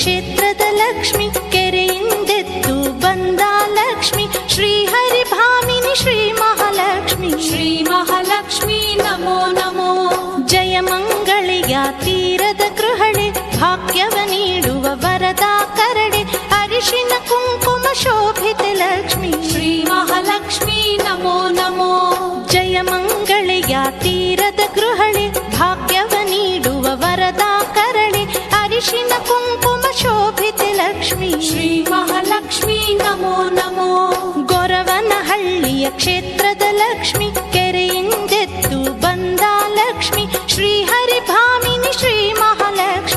ಕ್ಷೇತ್ರದ ಲಕ್ಷ್ಮಿ, ಕೆರೆಯಿಂದೆದ್ದು ಬಂದ ಲಕ್ಷ್ಮಿ, ಶ್ರೀಹರಿಭಾಮಿನಿ ಶ್ರೀ ಮಹಾಲಕ್ಷ್ಮಿ. ಶ್ರೀ ಮಹಾಲಕ್ಷ್ಮಿ ನಮೋ ನಮೋ. ಜಯ ಮಂಗಳೆಯ ತೀರದ ಗೃಹಳೆ, ಭಾಗ್ಯವ ನೀಡುವ ವರದ ಕರಡೆ, ಅರಿಶಿನ ಕುಂಕುಮ ಶೋಭಿತೆ ಲಕ್ಷ್ಮಿ. ಶ್ರೀ ಮಹಾಲಕ್ಷ್ಮಿ ನಮೋ ನಮೋ. ಜಯ ಮಂಗಳೆಯ ತೀರದ ಗೃಹಳೆ, ಭಾಗ್ಯವ ನೀಡುವ ವರದ ಕರಳೆ, ಅರಿಶಿನ ಕುಂಕುಮ ಶೋಭಿತೆ ಲಕ್ಷ್ಮಿ. ಶ್ರೀ ಮಹಾಲಕ್ಷ್ಮಿ ನಮೋ ನಮೋ. ಗೊರವನಹಳ್ಳಿಯ ಕ್ಷೇತ್ರದ ಲಕ್ಷ್ಮಿ,